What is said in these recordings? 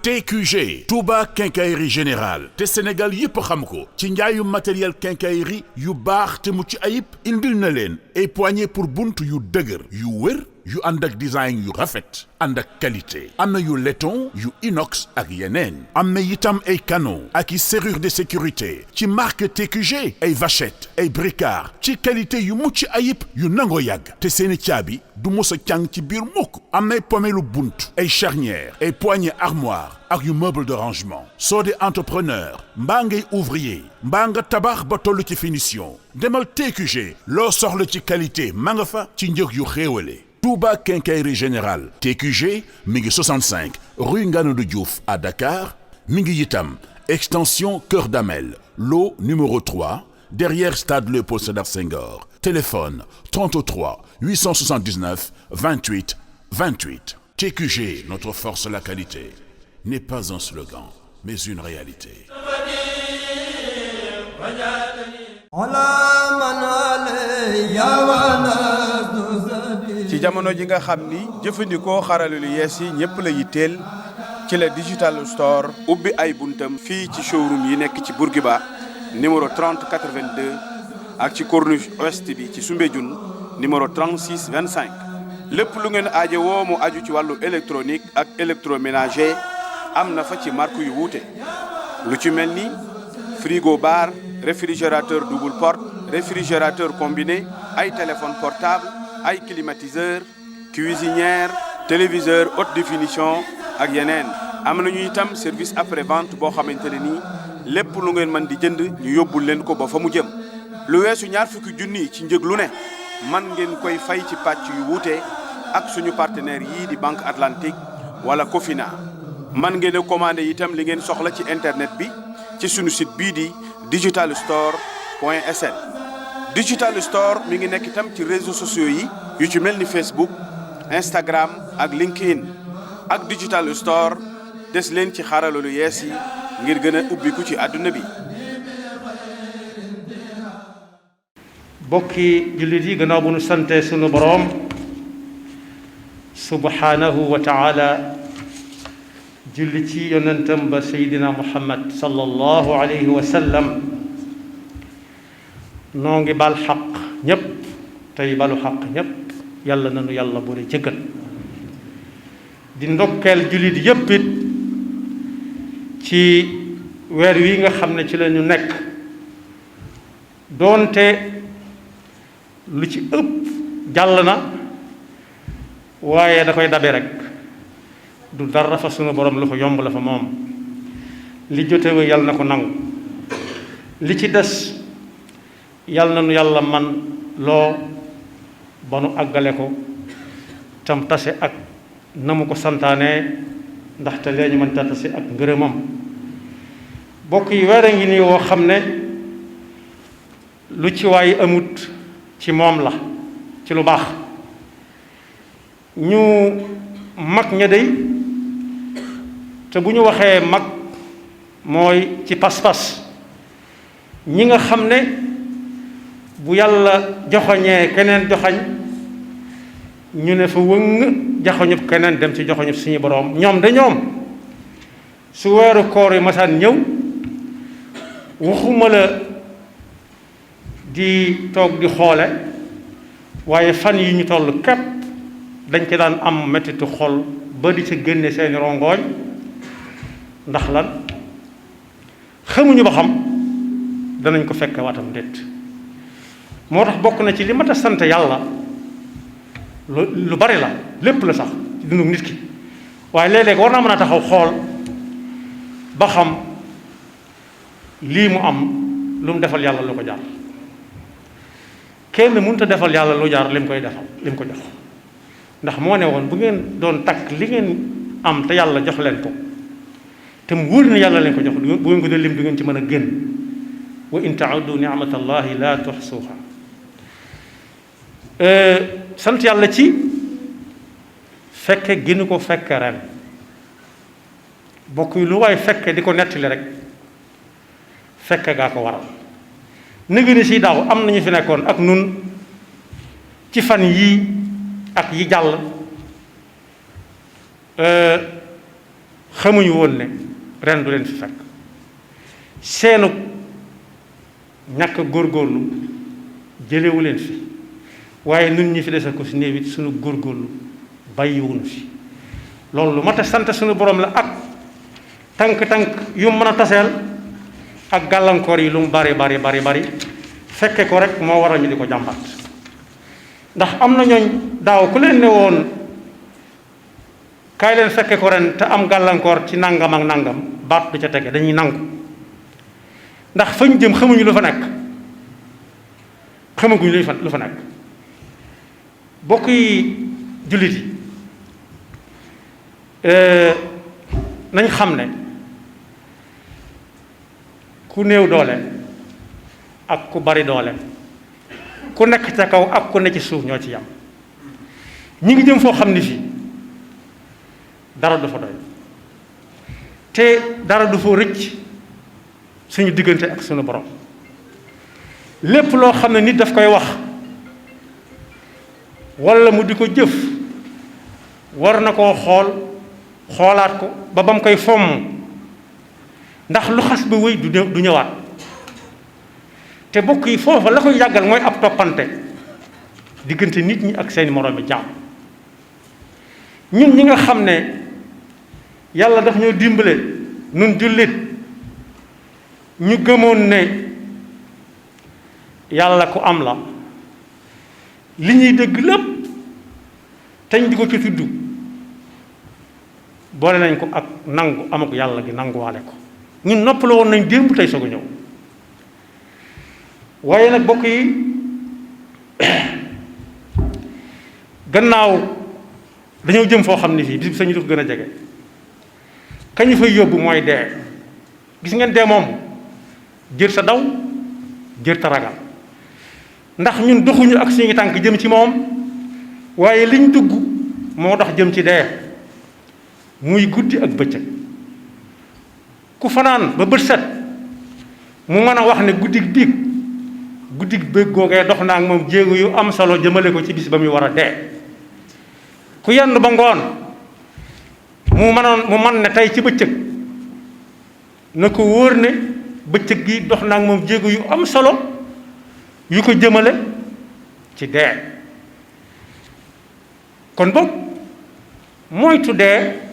TQG Touba Quincaillerie Générale te Sénégal yépp xam ko ci njaayu matériel quincaillerie yu baax te mucc ayib indil na leen ay poignées pour bunt yu dëgër yu wër yu ànd ak design yu rafet ànd ak qualité am na yu laiton yu inox ak yeneen am na itam ay canaux ak i serrure de sécurité ci marque TQG ay vachette ay bricard ci qualité yu mucc ayib yu nangoo yàgg te seeni caabi du mos a càng ci biir mukk am nay pomelu bunt ay charnière ay poignées armoire ak yu meuble de rangement soo de entrepreneur mbaa ngay ouvrier mbaa nga tabax ba toll ci finition demal TQG loo soxla ci qualité ma nga fa ci njëg yu xéewale Touba Quincaillerie Générale TQG mi ngi 65 rue Nganodou Diouf à Dakar mi ngi itam extension Kër Damel lot numéro 3 derrière stade Léopold Sédar Senghor téléphone 33 879 28 28 TQG notre force la qualité n'est pas un slogan mais une réalité. ci jamono ji nga xam ni jëfandikoo xarala lu yees yi ñëpp la yitteel ci la digital store ubbi ay buntam fii ci showroom yi nekk ci Bourguiba numéro 30 82 ak ci corniche ouest bi ci Soumbédioune numéro 36 25 lépp lu ngeen aaje woo mu aju ci wàllu électronique ak électroménager am na fa ci marque yu wuute lu ci mel ni frigo bar réfrigérateur double porte réfrigérateur combiné ay téléphone portable ay climatiseur cuisinière téléviseur haute définition ak yeneen am nañu itam service après vente boo xamante ne nii lépp lu ngeen mën di jënd ñu yóbbul leen ko ba fa mu jëm lu weesu ñaar fukki junni ci njëg lu ne man ngeen koy fay ci pàcc yu wuute ak suñu partenaire yii di Banque Atlantique wala Cofina man ngeen a commandé itam li ngeen soxla ci internet bi ci suñu site bii di digital store point sn digital store mi ngi nekk itam ci réseaux sociaux yi yu ci mel ni Facebook Instagram ak LinkedIn ak digital store des leen ci xarala lu yees yi ngir gën a ubbiku ci àdduna bi. bokki jullit yi gannaaw bu nu sante sunu boroom subhanahu wa taala julli ci yonentam ba Seydina Muhammad sallallahu alayhi wa sallam noo ngi bal xaq ñépp tey balu xaq ñépp yàlla nanu yàlla boole jëggal di ndokkeel jullit yépp it ci weer wi nga xam ne ci la ñu nekk doonte lu ci ëpp jàll na waaye da koy dabe rek du dara fa sunu borom lu ko yomb la fa moom li jotewu yàlla na ko nangu li ci des yàlla na nu yàlla man loo ba nu àggale ko tam tase ak na mu ko santaane ndaxte lee ñu mën ta tase ak ngërëmam bokk yi weer a ngi nii woo xam ne lu ci waay amut ci moom la ci lu baax ñu mag ña dey te bu ñu waxee mag mooy ci pas-pas ñi nga xam ne bu yàlla joxoñee keneen joxañ ñu ne fa wëng joxoñub keneen dem ci joxoñub suñu boroom ñoom de ñoom su weeru koor yi masaan ñëw waxuma la di toog di xoole waaye fan yi ñu toll képp dañ ci daan am mettitu xol ba di ci génne seeni rongooñ ndax lan xamuñu ba xam danañ ko fekke waatam déet moo tax bokk na ci li mat a sant yàlla lu bari la lépp la sax ci dundu nit ki waaye léeg-léeg war naa mën a taxaw xool ba xam lii mu am lu mu defal yàlla lu ko jar kenn mënut a defal yàlla lu jar lim koy defal lim ko jox ndax moo ne woon bu ngeen doon takk li ngeen am te yàlla jox leen ko te mu wóor na yàlla leen ko jox bu ngeen ko doon lim du ngeen ci mën a génn wa in tauddu ni'matallahi la tuhsuha sant yàlla ci fekke gënu ko fekke ren bokk yi lu waay fekke di ko nettali rek fekke gaa ko waral nëgë ni si daaw am nañu fi nekkoon ak nun ci fan yii ak yi jàll xamuñu woon ne ren du leen fi fekk seenu ñàkk góorgóorlu jëlewu leen fi waaye nun ñi fi dese ko si néew it suñu góorgóorlu bàyyiwuñu fi loolu lu mat a sant suñu borom la ak tànk-tànk yu mën a taseel ak gàllankoor yi lu mu bari fekke ko rek moo waral ñu di ko jàmbat ndax am na ñooñ daaw ku leen ne woon kaay leen fekke ko ren te am gàllankoor ci nangam ak nangam baat du ca tege dañuy nangu ndax fañ jëm xamuñu lu fa nekk xamaguñu lu fa nekk bokk yi jullit yi nañ xam ne ku néew doole ak ku bari doole ku nekk ca kaw ak ku ne ci suuf ñoo ci yam ñi ngi jëm foo xam ni fii dara du fa doy te dara du fa rëcc suñu diggante ak suñu borom lépp loo xam ne nit daf koy wax walla mu di ko jëf war na koo xoolaat ko ba mu koy fomm ndax lu xas ba wéy du ñëwaat te bokk yi foofa la koy yàggal mooy ab toppante diggante nit ñi ak seeni moroomi jaam ñun ñi nga xam ne yàlla daf ñoo dimbale nun jullit ñu gëmoon ne yàlla ku am la li ñuy dégg lépp teñ di ko ci tudd boole nañ ko ak nangu amako yàlla gi nanguwaale ko ñun noppaloo woon nañ démb tey soog a ñëw waaye nag bokk yi gannaaw dañoo jëm foo xam ne fii bis bi sañu du ko gën a jege kañu fay yóbbu mooy dee gis ngeen dee moom jër sa daw jër ta ragal ndax ñun doxuñu ak suñu tànk jëm ci moom waaye liñ dugg moo dox jëm ci dee muy guddi ak bëccëg ku fanaan ba bët set mu mën a wax ne guddig bëgg googee dox naa ak moom jéego yu am solo jëmale ko ci bis ba muy war a dee ku yenn ba ngoon mu man ne tey ci bëccëg na ko wóor ne bëccëg gi dox naa ak moom jéego yu am solo yu ko jëmale ci dee kon boog moytu dee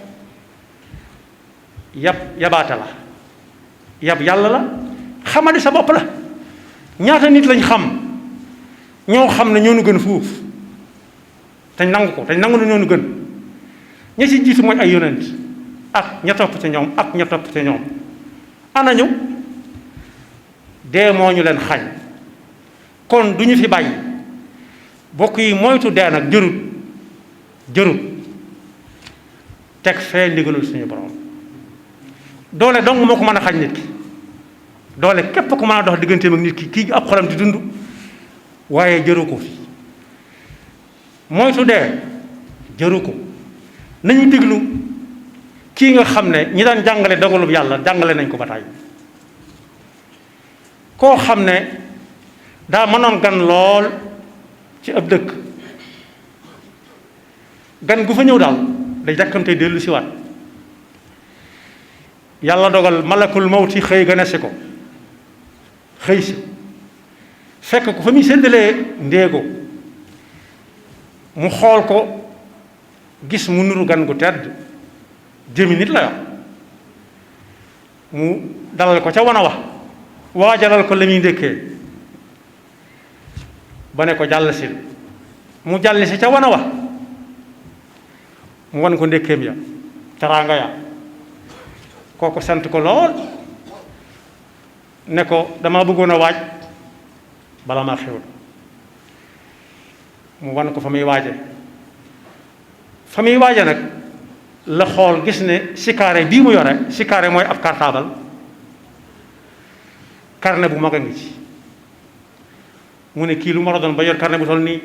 yabaate la yab yàlla la xamadi sa bopp la ñaata nit lañ xam ñoo xam ne ñoo nu gën fuuf te nangu ko te nangu na ñoo nu gën ña ci jiitu mooy ay yonent ak ña topp ca ñoom ak ña topp ca ñoom anañu dee moo ñu leen xañ kon du ñu fi bàyyi bokk yi moytu dee nag jërut teg fee ndigalul suñu borom doole dong moo ko mën a xañ nit ki doole képp ko mën a dox digganteem ak nit ki kii ab xolam di dund waaye jëru ko fi moytu dee jëru ko nañu déglu kii nga xam ne ñi daan jàngale dogalub yàlla jàngale nañ ko ba tàyyi koo xam ne daa mënoon gan lool ci ab dëkk gan gu fa ñëw daal day jàkkamte dellu si waat yàlla dogal malakul mawti xëy gane si ko xëy si fekk ko fa muy séddalee ndéego mu xool ko gis mu nuru gan gu tedd jëmi nit la yor mu dalal ko ca wana wax waajalal ko la muy ndékkee ba ne ko jàll si mu jàll si ca wana wax mu wan ko ndékkeem ya teraanga ya kooku sant ko lool ne ko dama bëggoon a waaj bala maa xewul mu wan ko fa muy waaje nag la xool gis ne sikaare bii mu yore sikaare mooy ab cartable carnet bu mag a ngi ci mu ne kii lu ma war a doon ba yor carnet bu toll nii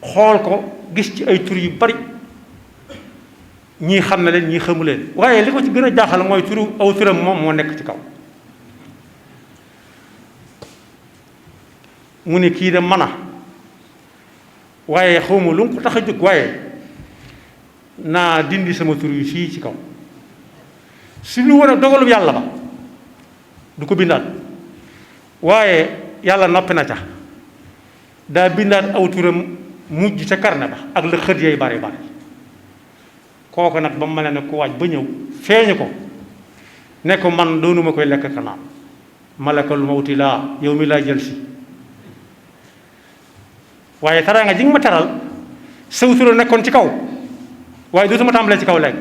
xool ko gis ci ay tur yu bari ñii xam na leen ñii xamu leen waaye li ko ci gën a jaaxal mooy aw turam moom moo nekk ci kaw mu ne kii de mën a waaye xawma lu mu ko tax a jóg waaye naa dindi sama tur yi fii ci kaw su lu woon a dogalub yàlla ba du ko bindaat waaye yàlla noppi na ca daa bindaat aw turam mujj ca karne ba ak la xët yay bari bari kooku nag ba mu mel ne ku waaj ba ñëw feeñu ko ne ko man doonuma koy lekk ka naan malakal mawti laa yow mi laa jël si waaye teraanga ji nga ma teral saw tura nekkoon ci kaw waaye dootuma tàmbalee ci kaw léegi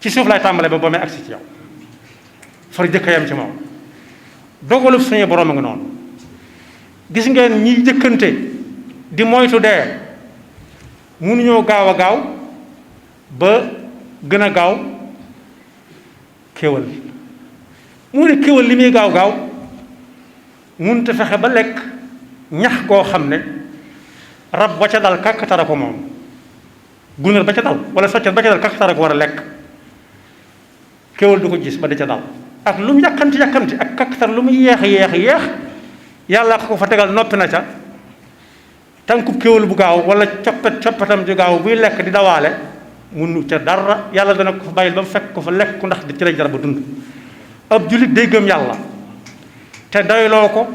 ci suuf laay tàmbalee ba may agsi ci yow far jëkka yam ci moom dogalub suñu borom a nga noonu gis ngeen ñiy jëkkante di moytu dee mënuñoo gaaw a gaaw ba gën a gaaw kéwal mu ne kéwal li muy gaaw gaaw mënut a fexe ba lekk ñax goo xam ne rab ba ca dal kàkkatara ko moom gunóor ba ca dal wala soccet ba ca dal kàkkatara ko war a lekk kéwal du ko gis ba di ca dal ak lu mu yàkkamti yàkkamti ak kàkkatar lu mu yeex yàlla ko fa tegal noppi na ca tànkub kéwal bu gaaw wala coppatam ju gaaw buy lekk di dawaale munu ca dara yàlla dana ko fa bàyyil ba mu fekk ko fa lekk ku ndax di ci lay jar ba dund ab jullit day gëm yàlla te doyloo ko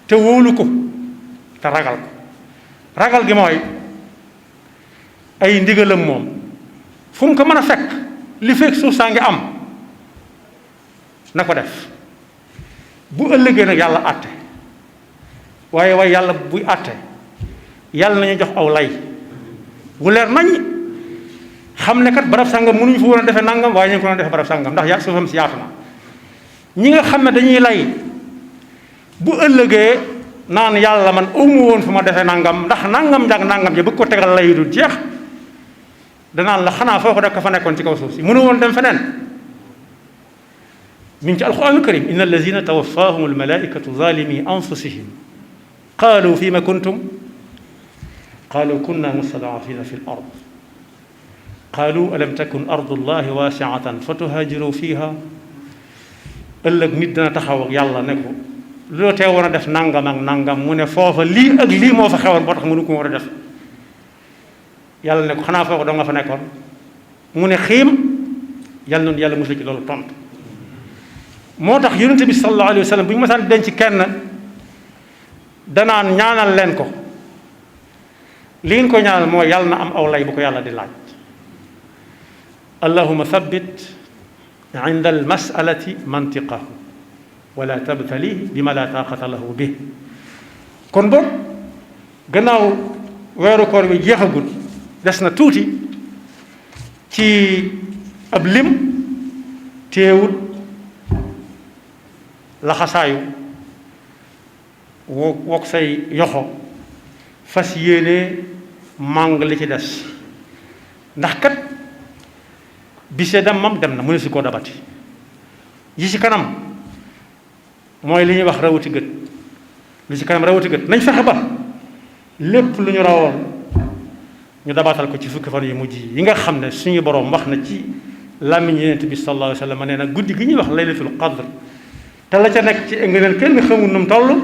te wóolu ko te ragal ko ragal gi mooy ay ndigalam moom fu mu ko mën a fekk li fekk suuf saa ngi am na ko def bu ëllëgee nag yàlla àtte waaye yàlla buy àtte yàlla nañu jox aw lay wu leer nañ xam ne kat barab sàngam mënuñu fa woon a defee nangam waaye ñu ngi ko doon defee barab sàngam ndax suufam si yaatu na ñi nga xam ne dañuy lay bu ëllëgee naan yàlla man amu woon fu ma defee nangam ndax nangam njàng nangam ji bëgg ko tegal lay du jeex danaan la xanaa foo ko def ka fa nekkoon ci kaw suuf si mënu woon dem feneen mi ngi ci alquranul karim inna allazina tawaffahum almalaikatu zalimi anfusihim qalu fima kuntum qalu kunna mustadafina fi l ard qalu alam takun ardu llahi wasiatan fa tuhajiru fiha ëllëg nit dana taxaw ak yàlla ne ko loo tee woon a def nangam ak nangam mu ne foofa lii ak lii moo fa xewoon boo tax mënu ko war a def yàlla ne ko xanaa foofa doo nga fa nekkoon mu ne xiim yàlla noonu yàlla musal ci loolu tontu moo tax yonente bi sallallahu alayhi wa sallam bu ñu masaan denc kenn danaan ñaanal leen ko li ngeen ko ñaanal mooy yàlla na am aw lay bu ko yàlla di laaj allahuma thabbit inda almasalati mantiqahu wala tabtali bima la taqata lahu bi kon boog gannaaw weeru koor bi jeexagul des na tuuti ci ab lim teewul laxasaayu wok say yoxo fas yéene màng li ci des ndax kat bise dem na mu ne si koo dabati yi ci kanam mooy li ñuy wax rawati gët lu ci kanam rawati gët nañ fexe ba lépp lu ñu rawoon ñu dabaatal ko ci fukki fan yu mujj yi nga xam ne suñu boroom wax na ci làmmiñ Yonent bi sallallahu alayhi wa sallam nee na guddi gi ñuy wax laylatul qadr te la ca nekk ci ngëneel kenn xamul nu mu toll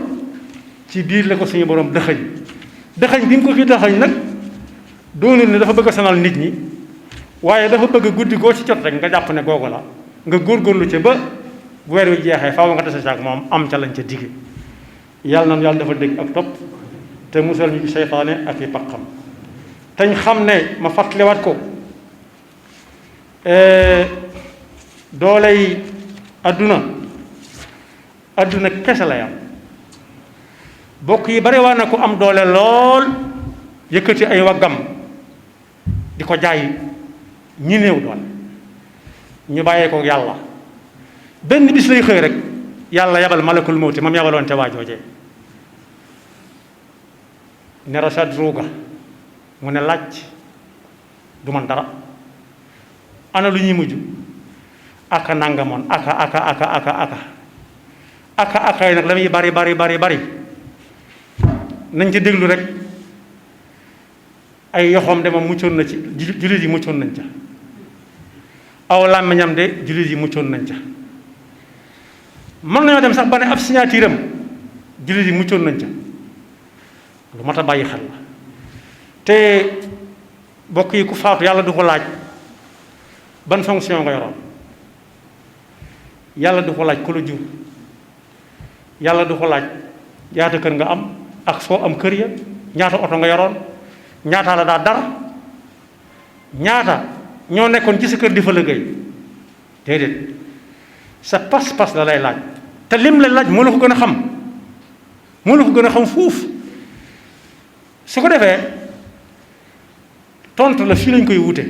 ci biir la ko suñu boroom dëxañ bi mu ko fi dëxañ nag doonul ne dafa bëgg a sonal nit ñi waaye dafa bëgg guddi goo ci jot rek nga jàpp ne googu la nga góorgóorlu ca ba bu weer wi jeexee faaw nga tase ak moom am ca lañ ca digge yàlla na yàlla dafa dégg ak topp te musal ñu ci seytaane ak i paqam teñ xam ne ma fàttaliwaat ko dooley adduna kese la yam bokk yi bari waa na ko am doole lool yëkkati ay waggam di ko jaay ñi néew doole ñu bàyyee ko yàlla benn bis lay xëy rek yàlla yabal malakul mawti moom yabaloon te waa joojee ne rasad ruuga mu ne laaj du man dara ana lu ñuy mujj aka nangamoon aka yi nag la muy bari nañ ci déglu rek ay yoxoom de moom muccoon na ci jullit yi muccoon nañ ca aw làmmiñam de jullit yi muccoon nañ ca mën nañoo dem sax ba ne ab signature am jullit yi muccoon nañ ca lu mat a bàyyi xel la te bokk yi ku faatu yàlla du ko laaj ban fonction nga yoroon yàlla du ko laaj ku la jur, yàlla du ko laaj ñaata kër nga am ak soo am kër ya, ñaata oto nga yoroon, ñaata la daa dara, ñaata ñoo nekkoon ci sa kër di fa liggéey. déedéet, sa pas-pas la lay laaj, te lim la laaj moo la ko gën a xam, moo la ko gën a xam fuuf. su ko defee tontu la fii lañ koy wute.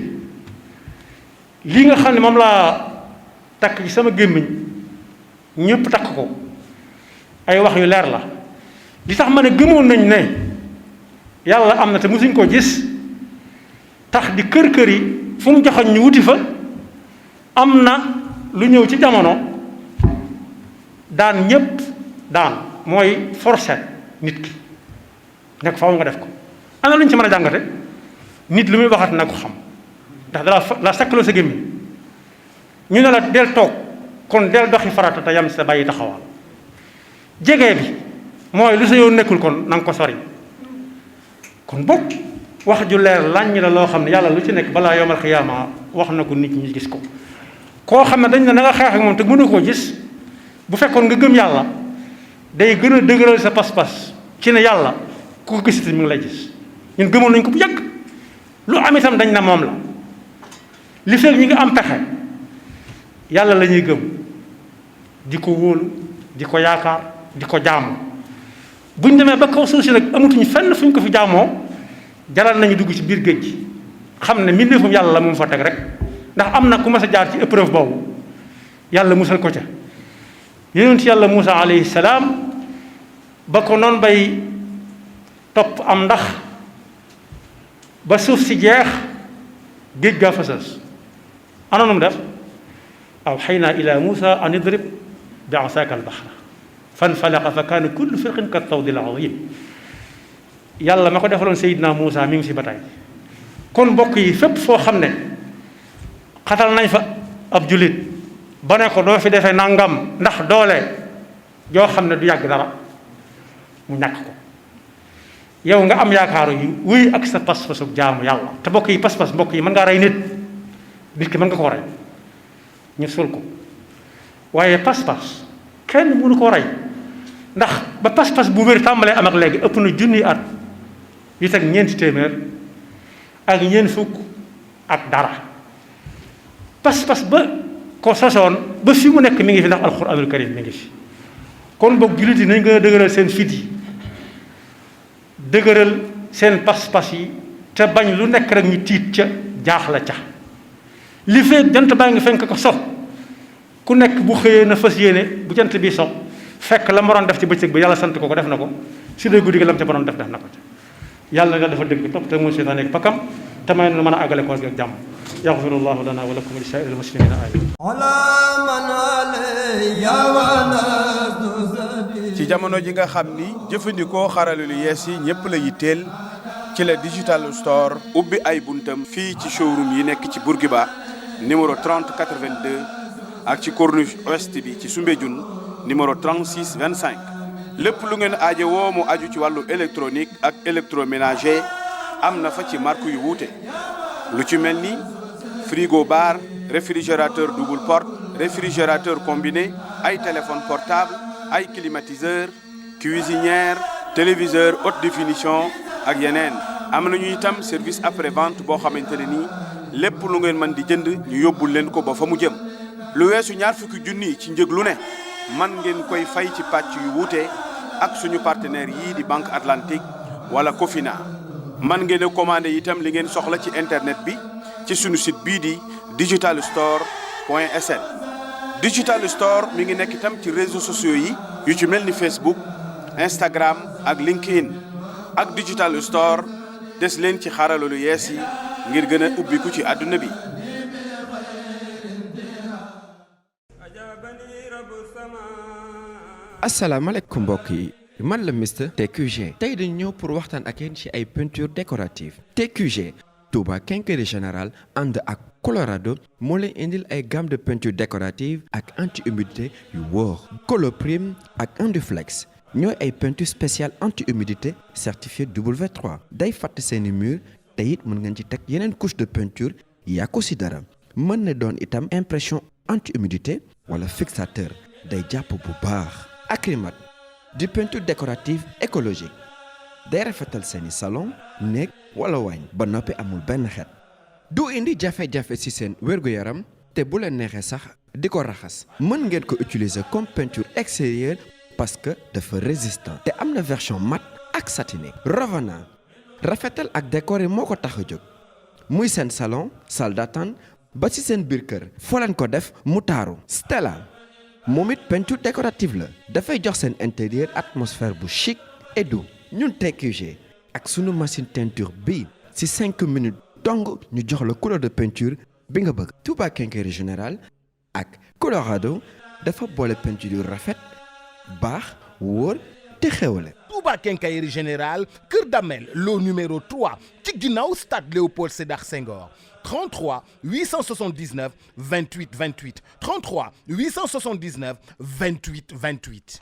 lii nga xam ne moom laa takk ci sama gémmiñ ñëpp takk ko, ay wax yu leer la. li tax ma ne gëmoon nañ ne yàlla am na te musuñ koo gis, tax di kër yi fu mu joxoñ ñu wuti fa. am na lu ñëw ci jamono daan ñëpp daan mooy forcer nit ki nekk faaw nga def ko. am na lu ñu ci mën a jàngate, nit lu muy waxat na ko xam, ndax la sakkaloo sa gémmiñ. ñu ne la del toog, kon del doxi farata te yam sa bàyyi taxawal. jege bi mooy lu sa yoon nekkul, kon na nga ko sori. kon bokk wax ju leer làññ la loo xam ne yàlla lu ci nekk balaa yawmal xiyaama wax na ko nit ñi gis ko. koo xam ne dañ ne na nga xeex ak moom te mënu koo gis, bu fekkoon nga gëm yàlla day gën a dëgëral sa pas-pas ci ne yàlla ku ko gisati mi ngi lay gis. ñun gëmoon nañ ko bu yàgg, lu am itam dañ na moom la. li fekk ñi nga am pexe yàlla la ñuy gëm, di ko wóolu, di ko yaakaar, di ko jaamu. buñ demee ba kaw suuf si nag amatuñu fenn fuñ ko fi jaamoo, jaral nañu dugg ci biir géej gi, xam ne mbindeefum yàlla la mu fa teg rek. ndax am na ku mas a jaar ci épreuve boobu yàlla musal ko ca. yonent yàlla Muusa alayhi salaam ba ko noon bay topp am ndax ba suuf si jeex, géej gaa fasas. ana nu mu def? awxaynaa ila Muusa an idrib bi asaaka al-bahra fanfalaqa fa kaana kullu firqin ka tawdi al-azim. yàlla ma ko defaloon Seydina Muusa mi ngi fi ba tey. kon mbokk yi fépp foo xam ne xatal nañ fa ab jullit ba ne ko doo fi defee nangam ndax doole joo xam ne du yàgg dara, mu ñàkk ko. yow nga am yaakaaru yi wuy ak sa pas-pasu jaamu yàlla. te mbokk yi pas-pas, mbokk yi mën ngaa rey nit ki mën nga koo rey ñu suul ko, waaye pas-pas kenn mënu koo rey. ndax ba pas-pas bu wér tàmbalee am ak léegi ëpp na junni at yu teg ñeenti téeméer ak ñeent fukk ak dara. pas-pas ba ko sosoon ba fi mu nekk mi ngi fi, ndax alxuraanul karim mi ngi fi. kon boog jullit yi nañ gën a dëgëral seen fit yi, dëgëral seen pas-pas yi, te bañ lu nekk rek ñu tiit ca jaaxla ca. li fekk jant baa ngi fenk ko so, ku nekk bu xëyee na fas yéene bu jant bi so fekk la mu waroon def ci bëccëg bi yàlla sant ko def na ko, su dee guddi gi la mu ca waroon def na ko ca. yàlla nga dafa dëgg topp te mu seytaane ak pakkam, te may na mën a àggale ko ak jàmm. yaxfirullahu lana wa lakum wa li saa'iril muslimina amin. ci jamono ji nga xam ni jëfandikoo xarala lu yees yi ñëpp la yitteel, ci la digital store ubbi ay buntam fii ci showroom yi nekk ci Bourguiba numéro 30 82 ak ci corniche ouest bi ci Soumbédioune numéro 36 25. lépp lu ngeen aaje woo mu aju ci wàllu électronique ak électroménager am na fa ci marque yu wuute. lu ci mel ni frigo bar, réfrigérateur double porte, réfrigérateur combiné, ay téléphone portable, ay climatiseur, cuisinière, téléviseur haute définition ak yeneen. am nañu itam service après vente boo xamante ne nii lépp lu ngeen mën di jënd ñu yóbbul leen ko ba fa mu jëm. lu weesu ñaar fukki junni ci njëg lu ne man ngeen koy fay ci pàcc yu wuute ak suñu partenaires yii di Banque Atlantique wala Cofina. man ngeen a commandé itam li ngeen soxla ci internet bi ci suñu site bii di digitalstore.sn. Digital Store mi ngi nekk itam ci réseaux sociaux yi yu ci mel ni Facebook, Instagram ak LinkedIn. ak Digital Store des leen ci xarala lu yees yi ngir gën a ubbiku ci àdduna bi. asalaamaaleykum mbokk yi, man la Mr TQG. tey dañu ñëw pour waxtaan ak yéen ci ay peinture décorative. TQG Touba Quincaillerie Générale ànd ak Colorado moo leen indil ay gamme de peinture décorative ak anti-humidité yu wóor. Coloprime ak Induflex ñooy ay peinture spéciale anti-humidité certifié W3. day fàtt seeni mur te it mën ngeen ci teg yeneen couche de peinture yaa ko si dara. mën na doon itam impression anti-humidité wala fixateur day jàpp bu baax. Acrymat di peinture décorative écologique day rafetal seeni salon néeg wala waañ ba noppi amul benn xeet du indi jafe-jafe ci seen wér-gu-yaram te bu leen neexee sax di ko raxas mën ngeen ko utiliser comme peinture extérieure parce que dafa résistant te am na version mat ak satiné. Ravana rafetal ak décorer moo ko tax a jóg muy seen salon salle d'attente ba ci seen biir kër foo leen ko def mu taaru. Stella moom it peinture décorative la dafay jox seen intérieur atmosphère bu chic et doux. ñun TQG ak sunu machine teinture bii ci 5 minutes dong ñu jox la couleur de peinture bi nga bëgg. Touba Quincaillerie Générale ak Colorado dafa boole peinture yu rafet baax wóor te xewale. Touba Quincaillerie Générale Kër Damel lot numéro 3 ci ginnaaw stade Léopold Sédar Senghor 33 879 28 28 33 879 28 28.